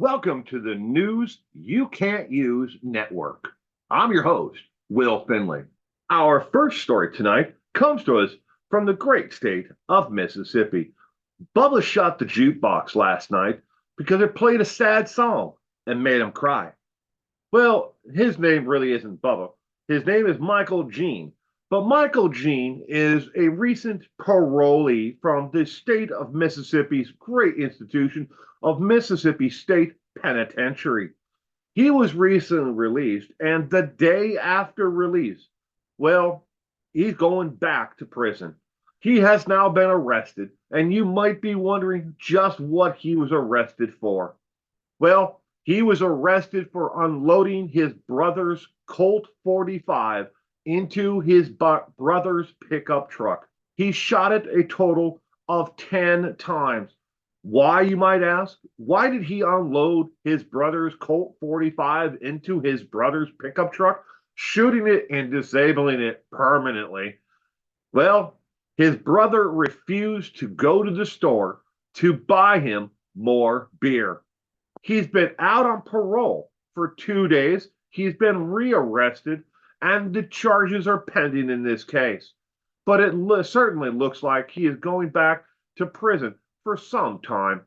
Welcome to the News You Can't Use Network. I'm your host, Will Finley. Our first story tonight comes to us from the great state of Mississippi. Bubba shot the jukebox last night because it played a sad song and made him cry. Well, his name really isn't Bubba. His name is Michael Jean. But Michael Jean is a recent parolee from the state of Mississippi's great institution of Mississippi State Penitentiary. He was recently released, and the day after release, well, he's going back to prison. He has now been arrested, and you might be wondering just what he was arrested for. Well, he was arrested for unloading his brother's Colt 45 into his brother's pickup truck. He shot it a total of 10 times. Why, you might ask? Why did he unload his brother's Colt 45 into his brother's pickup truck, shooting it and disabling it permanently? Well, his brother refused to go to the store to buy him more beer. He's been out on parole for 2 days. He's been rearrested, and the charges are pending in this case. But it certainly looks like he is going back to prison for some time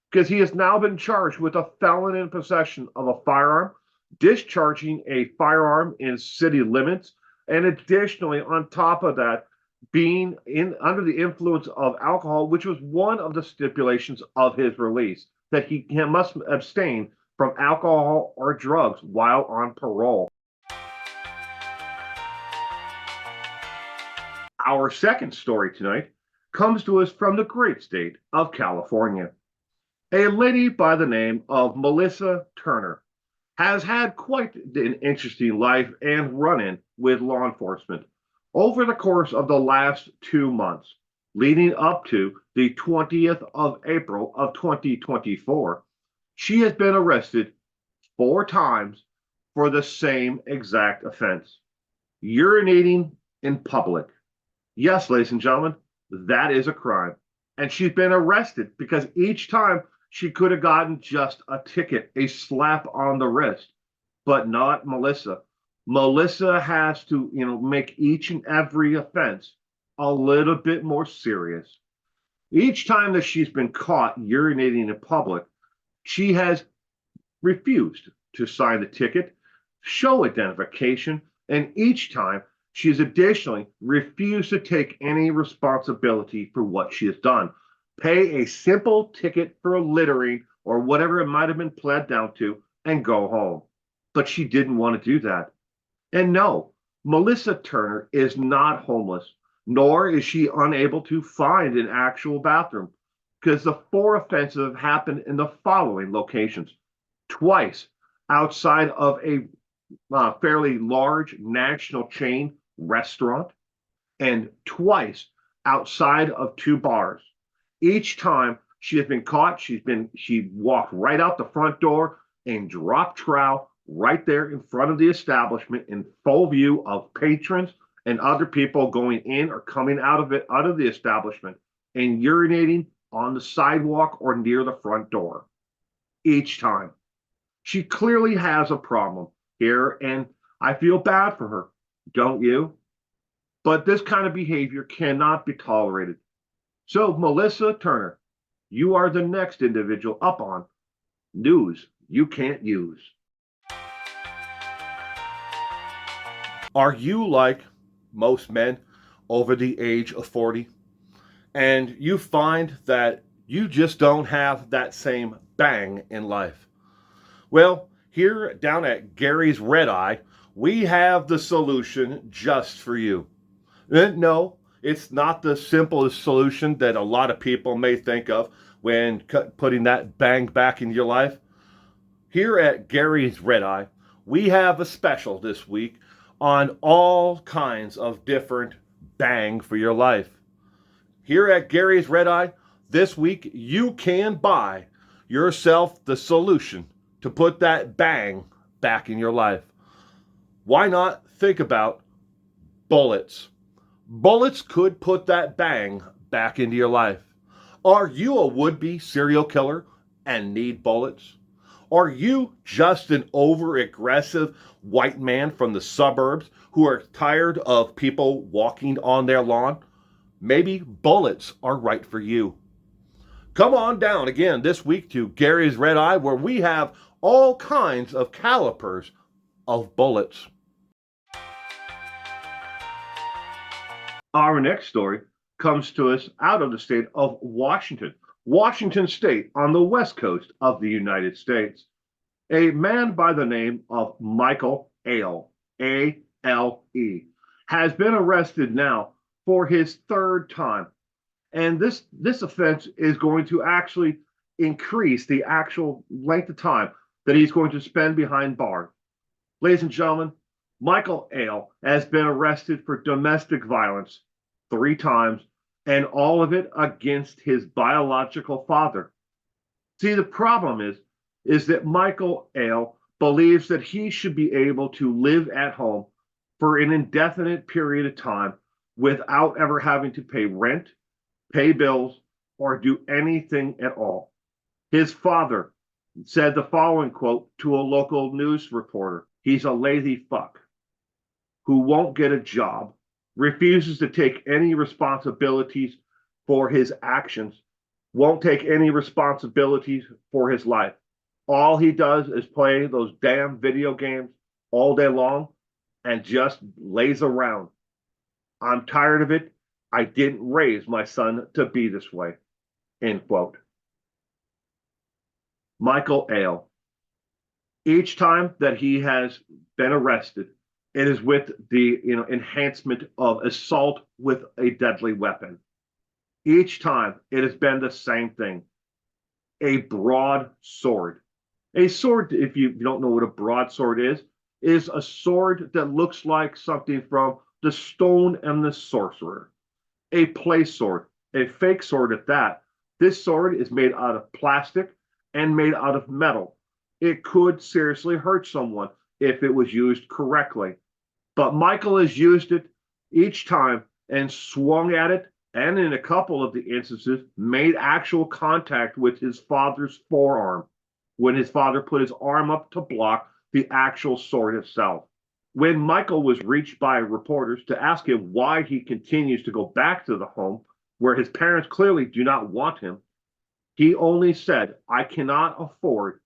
because he has now been charged with a felon in possession of a firearm, discharging a firearm in city limits, and additionally, on top of that, being under the influence of alcohol, which was one of the stipulations of his release, that he must abstain from alcohol or drugs while on parole. Our second story tonight comes to us from the great state of California. A lady by the name of Melissa Turner has had quite an interesting life and run-in with law enforcement over the course of the last 2 months, leading up to the 20th of April of 2024. She has been arrested 4 times for the same exact offense: urinating in public. Yes, ladies and gentlemen, that is a crime. And she's been arrested because each time she could have gotten just a ticket, a slap on the wrist, but not Melissa. Melissa has to, make each and every offense a little bit more serious. Each time that she's been caught urinating in public, she has refused to sign the ticket, show identification, and each time she has additionally refused to take any responsibility for what she has done. Pay a simple ticket for littering or whatever it might have been pled down to and go home. But she didn't want to do that. And no, Melissa Turner is not homeless, nor is she unable to find an actual bathroom, because the 4 offenses have happened in the following locations: twice outside of a fairly large national chain restaurant, and twice outside of 2 bars. Each time she has been caught, she walked right out the front door and dropped trowel right there in front of the establishment in full view of patrons and other people going in or coming out of the establishment, and urinating on the sidewalk or near the front door. Each time. She clearly has a problem here, and I feel bad for her. Don't you? But this kind of behavior cannot be tolerated. So, Melissa Turner, you are the next individual up on News You Can't Use. Are you like most men over the age of 40? And you find that you just don't have that same bang in life? Well, here down at Gary's Red Eye, we have the solution just for you. No, it's not the simplest solution that a lot of people may think of when putting that bang back in your life. Here at Gary's Red Eye, we have a special this week on all kinds of different bang for your life. Here at Gary's Red Eye, this week you can buy yourself the solution to put that bang back in your life. Why not think about bullets? Bullets could put that bang back into your life. Are you a would-be serial killer and need bullets? Are you just an over-aggressive white man from the suburbs who are tired of people walking on their lawn? Maybe bullets are right for you. Come on down again this week to Gary's Red Eye, where we have all kinds of calipers of bullets. Our next story comes to us out of the state of Washington, Washington State on the west coast of the United States. A man by the name of Michael Ale, A-L-E, has been arrested now for his third time. And this offense is going to actually increase the actual length of time that he's going to spend behind bars. Ladies and gentlemen, Michael Ale has been arrested for domestic violence 3 times, and all of it against his biological father. See, the problem is that Michael Ale believes that he should be able to live at home for an indefinite period of time without ever having to pay rent, pay bills, or do anything at all. His father said the following quote to a local news reporter: "He's a lazy fuck who won't get a job, refuses to take any responsibilities for his actions, won't take any responsibilities for his life. All he does is play those damn video games all day long and just lays around. I'm tired of it. I didn't raise my son to be this way." End quote. Michael Ale. Each time that he has been arrested, it is with the enhancement of assault with a deadly weapon. Each time it has been the same thing: a broadsword. A sword, if you don't know what a broadsword is a sword that looks like something from The Stone and the Sorcerer. A play sword, a fake sword at that. This sword is made out of plastic and made out of metal. It could seriously hurt someone if it was used correctly. But Michael has used it each time and swung at it, and in a couple of the instances, made actual contact with his father's forearm when his father put his arm up to block the actual sword itself. When Michael was reached by reporters to ask him why he continues to go back to the home where his parents clearly do not want him, he only said, "I cannot afford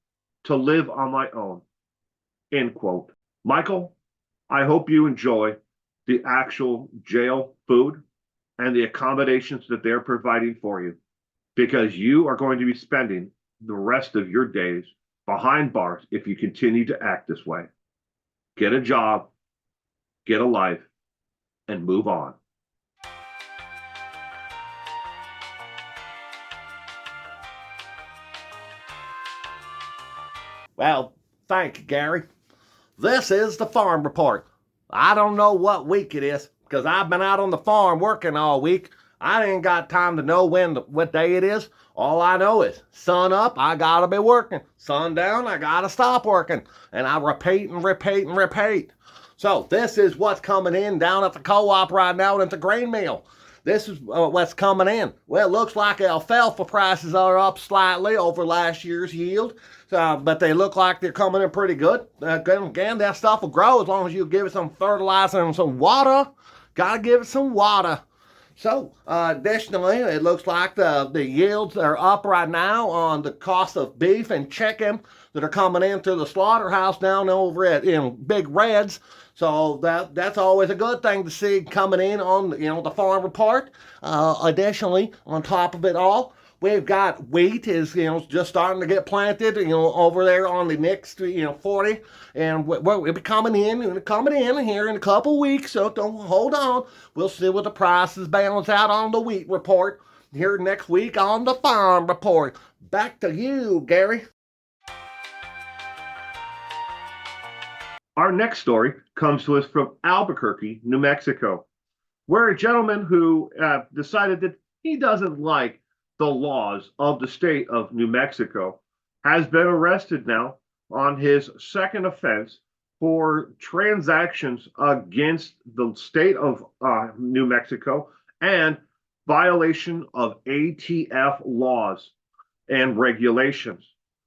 to live on my own." End quote. Michael, I hope you enjoy the actual jail food and the accommodations that they're providing for you, because you are going to be spending the rest of your days behind bars if you continue to act this way. Get a job, get a life, and move on. Well, thank you, Gary. This is the Farm Report. I don't know what week it is because I've been out on the farm working all week. I ain't got time to know what day it is. All I know is sun up, I gotta be working. Sun down, I gotta stop working. And I repeat and repeat and repeat. So this is what's coming in down at the co-op right now at the grain mill. This is what's coming in. Well, it looks like alfalfa prices are up slightly over last year's yield, but they look like they're coming in pretty good. Again, that stuff will grow as long as you give it some fertilizer and some water. Gotta give it some water. So, additionally, it looks like the yields are up right now on the cost of beef and chicken that are coming into the slaughterhouse down over at Big Reds. So that's always a good thing to see coming in on the Farm Report. Additionally, on top of it all, we've got wheat is just starting to get planted over there on the next 40, and we'll be coming in here in a couple weeks. So don't hold on. We'll see what the prices balance out on the wheat report here next week on the Farm Report. Back to you, Gary. Our next story comes to us from Albuquerque, New Mexico, where a gentleman who decided that he doesn't like the laws of the state of New Mexico has been arrested now on his second offense for transactions against the state of New Mexico and violation of ATF laws and regulations.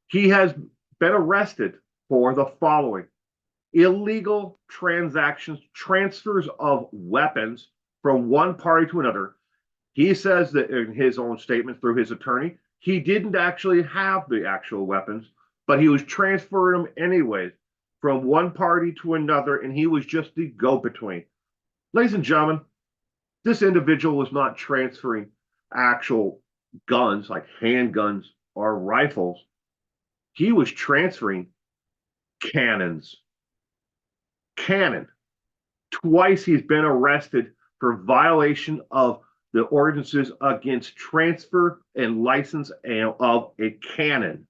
He has been arrested for the following: illegal transactions, transfers of weapons from one party to another. He says that in his own statement through his attorney, he didn't actually have the actual weapons, but he was transferring them anyways from one party to another, and he was just the go between. Ladies and gentlemen, this individual was not transferring actual guns like handguns or rifles. He was transferring cannons. Cannon. Twice he's been arrested for violation of the ordinances against transfer and license of a cannon.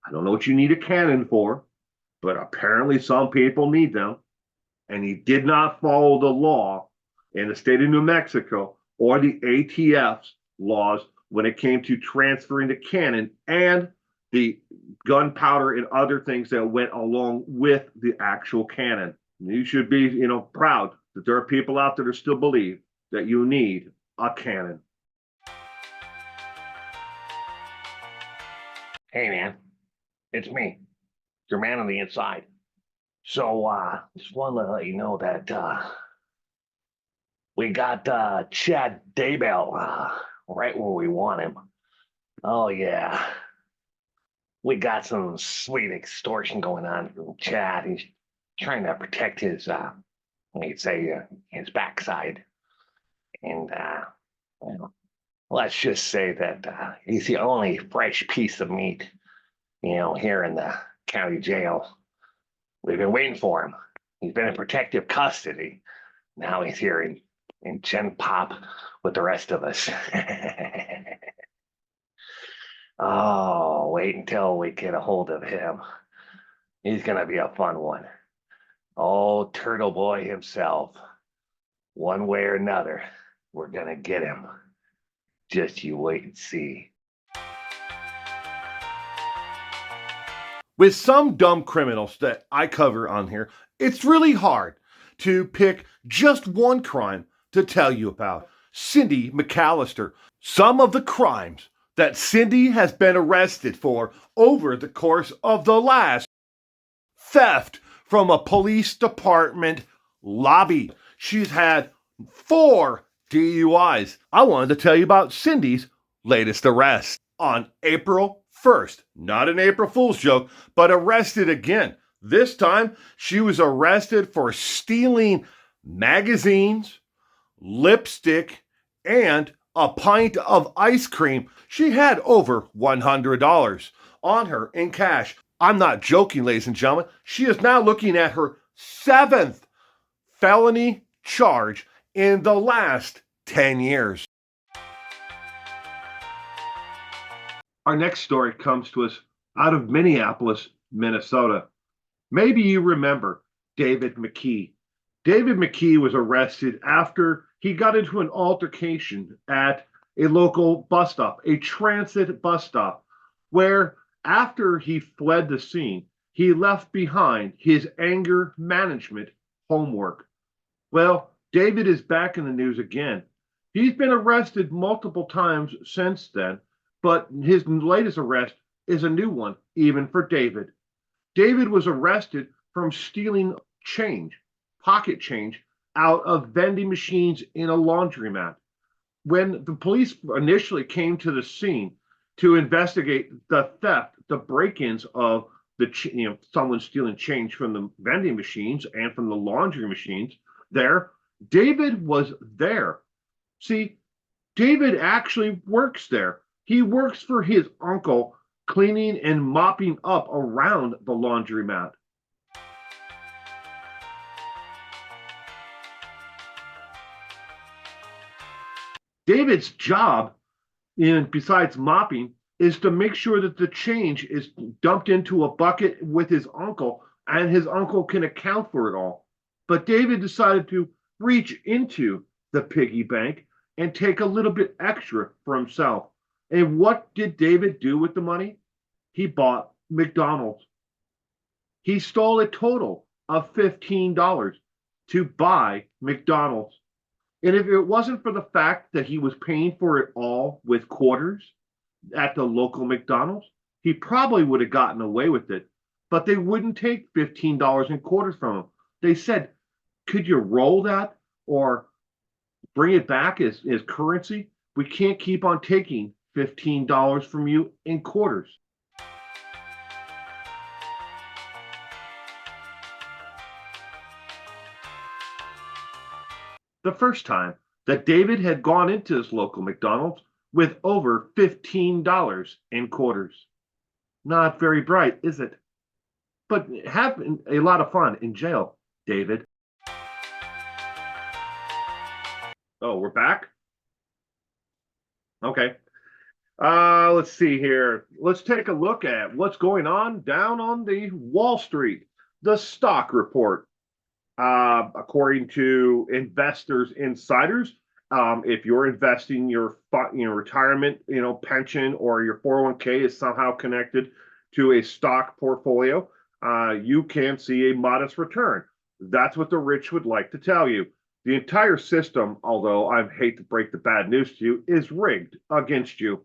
I don't know what you need a cannon for, but apparently some people need them. And he did not follow the law in the state of New Mexico or the ATF's laws when it came to transferring the cannon and the gunpowder and other things that went along with the actual cannon. You should be, proud that there are people out there that still believe that you need a cannon. Hey, man, it's me, your man on the inside. So, just wanted to let you know that we got Chad Daybell right where we want him. Oh, yeah. We got some sweet extortion going on from Chad. He's trying to protect his, you'd say, his backside. And, let's just say that he's the only fresh piece of meat, here in the county jail. We've been waiting for him. He's been in protective custody. Now he's here in Gen Pop with the rest of us. Oh, wait until we get a hold of him. He's going to be a fun one. Oh, Turtle Boy himself. One way or another, we're going to get him. Just you wait and see. With some dumb criminals that I cover on here, it's really hard to pick just one crime to tell you about. Cindy Mallister. Some of the crimes that Cindy has been arrested for over the course of the last: theft from a police department lobby. She's had 4 DUIs. I wanted to tell you about Cindy's latest arrest. On April 1st, not an April Fool's joke, but arrested again. This time, she was arrested for stealing magazines, lipstick, and a pint of ice cream. She had over $100 on her in cash. I'm not joking, ladies and gentlemen. She is now looking at her 7th felony charge in the last 10 years. Our next story comes to us out of Minneapolis, Minnesota. Maybe you remember David Mcke. David Mcke was arrested after he got into an altercation at a local bus stop, a transit bus stop, where after he fled the scene, he left behind his anger management homework. Well, David is back in the news again. He's been arrested multiple times since then, but his latest arrest is a new one, even for David. David was arrested from stealing change, pocket change, out of vending machines in a laundromat. When the police initially came to the scene to investigate the theft, the break-ins of someone stealing change from the vending machines and from the laundry machines there, David was there. See, David actually works there. He works for his uncle, cleaning and mopping up around the laundromat. David's job, besides mopping, is to make sure that the change is dumped into a bucket with his uncle, and his uncle can account for it all. But David decided to reach into the piggy bank and take a little bit extra for himself. And what did David do with the money? He bought McDonald's. He stole a total of $15 to buy McDonald's. And if it wasn't for the fact that he was paying for it all with quarters at the local McDonald's, he probably would have gotten away with it, but they wouldn't take $15 in quarters from him. They said, could you roll that or bring it back as currency? We can't keep on taking $15 from you in quarters. The first time that David had gone into his local McDonald's with over $15 in quarters. Not very bright, is it? But having a lot of fun in jail, David. Oh, we're back? Okay. Let's see here. Let's take a look at what's going on down on the Wall Street. The stock report. According to Investors Insiders, if you're investing your retirement, pension or your 401k is somehow connected to a stock portfolio, you can see a modest return. That's what the rich would like to tell you. The entire system, although I hate to break the bad news to you, is rigged against you.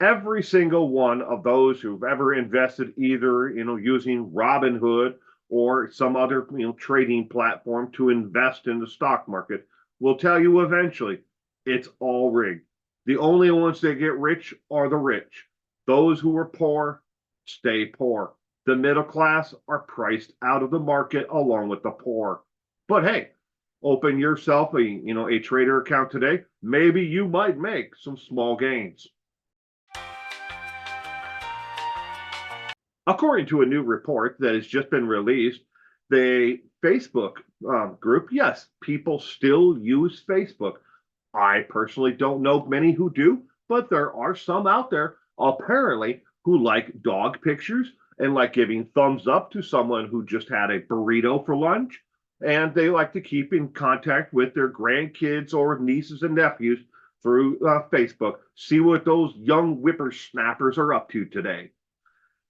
Every single one of those who've ever invested either, using Robinhood or some other, trading platform to invest in the stock market will tell you eventually it's all rigged. The only ones that get rich are the rich. Those who are poor stay poor. The middle class are priced out of the market along with the poor. But hey, open yourself a trader account today. Maybe you might make some small gains. According to a new report that has just been released, the Facebook group, yes, people still use Facebook. I personally don't know many who do, but there are some out there apparently who like dog pictures and like giving thumbs up to someone who just had a burrito for lunch. And they like to keep in contact with their grandkids or nieces and nephews through Facebook, see what those young whippersnappers are up to today.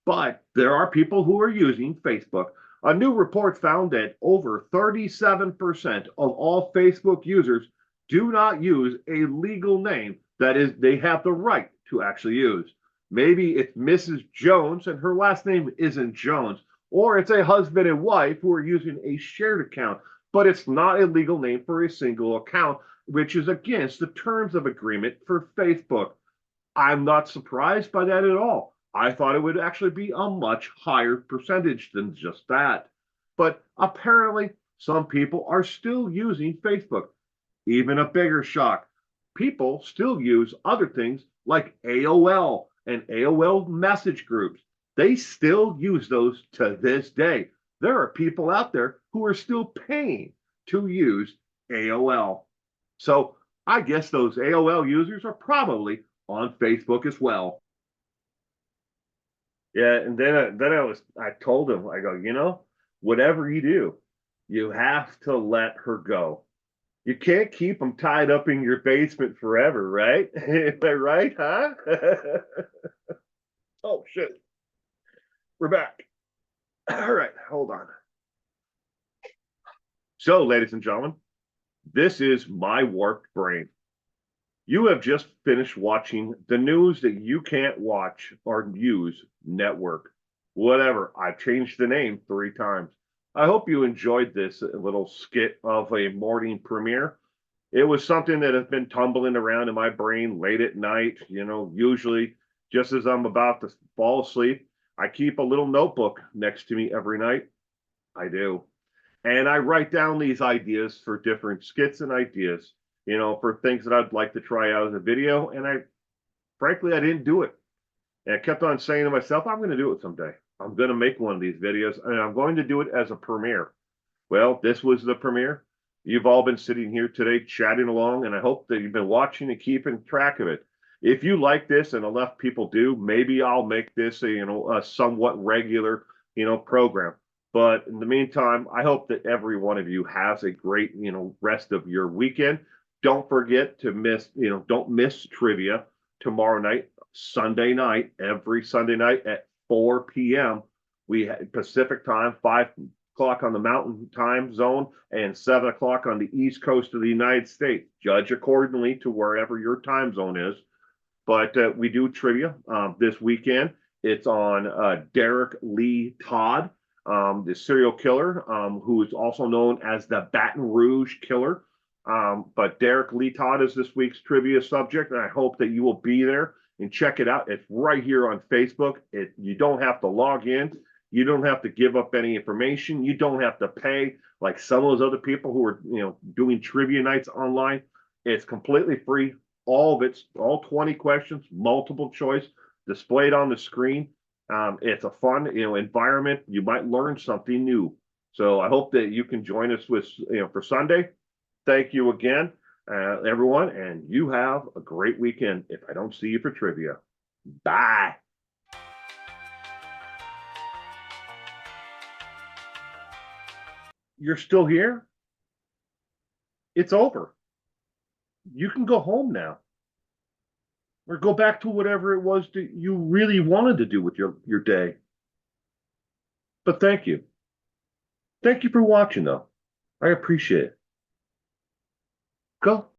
But there are people who are using Facebook. A new report found that over 37% of all Facebook users do not use a legal name that is they have the right to actually use. Maybe it's Mrs. Jones and her last name isn't Jones, or it's a husband and wife who are using a shared account, but it's not a legal name for a single account, which is against the terms of agreement for Facebook. I'm not surprised by that at all. I thought it would actually be a much higher percentage than just that. But apparently, some people are still using Facebook. Even a bigger shock, people still use other things like AOL and AOL message groups. They still use those to this day. There are people out there who are still paying to use AOL. So I guess those AOL users are probably on Facebook as well. Yeah, and I told him, I go, whatever you do, you have to let her go. You can't keep them tied up in your basement forever, right? Am I right, huh? Oh shit. We're back. All right, hold on. So, ladies and gentlemen, this is my warped brain. You have just finished watching the news that you can't watch or use network. Whatever. I've changed the name 3 times. I hope you enjoyed this little skit of a morning premiere. It was something that has been tumbling around in my brain late at night, usually just as I'm about to fall asleep. I keep a little notebook next to me every night. I do. And I write down these ideas for different skits and ideas, for things that I'd like to try out as a video. And frankly, I didn't do it. And I kept on saying to myself, I'm going to do it someday. I'm going to make one of these videos and I'm going to do it as a premiere. Well, this was the premiere. You've all been sitting here today chatting along, and I hope that you've been watching and keeping track of it. If you like this, and enough people do, maybe I'll make this a somewhat regular, program. But in the meantime, I hope that every one of you has a great, rest of your weekend. Don't forget to don't miss trivia tomorrow night, Sunday night, every Sunday night at 4 p.m. We have Pacific time, 5 o'clock on the Mountain Time Zone, and 7 o'clock on the East Coast of the United States. Judge accordingly to wherever your time zone is. But we do trivia this weekend. It's on Derek Lee Todd, the serial killer, who is also known as the Baton Rouge Killer. But Derek Lee Todd is this week's trivia subject, and I hope that you will be there and check it out. It's right here on Facebook. You don't have to log in. You don't have to give up any information. You don't have to pay like some of those other people who are, doing trivia nights online. It's completely free. All 20 questions, multiple choice, displayed on the screen. It's a fun, environment. You might learn something new. So I hope that you can join us for Sunday. Thank you again, everyone, and you have a great weekend if I don't see you for trivia. Bye. You're still here? It's over. You can go home now. Or go back to whatever it was that you really wanted to do with your day. But thank you. Thank you for watching, though. I appreciate it. Go.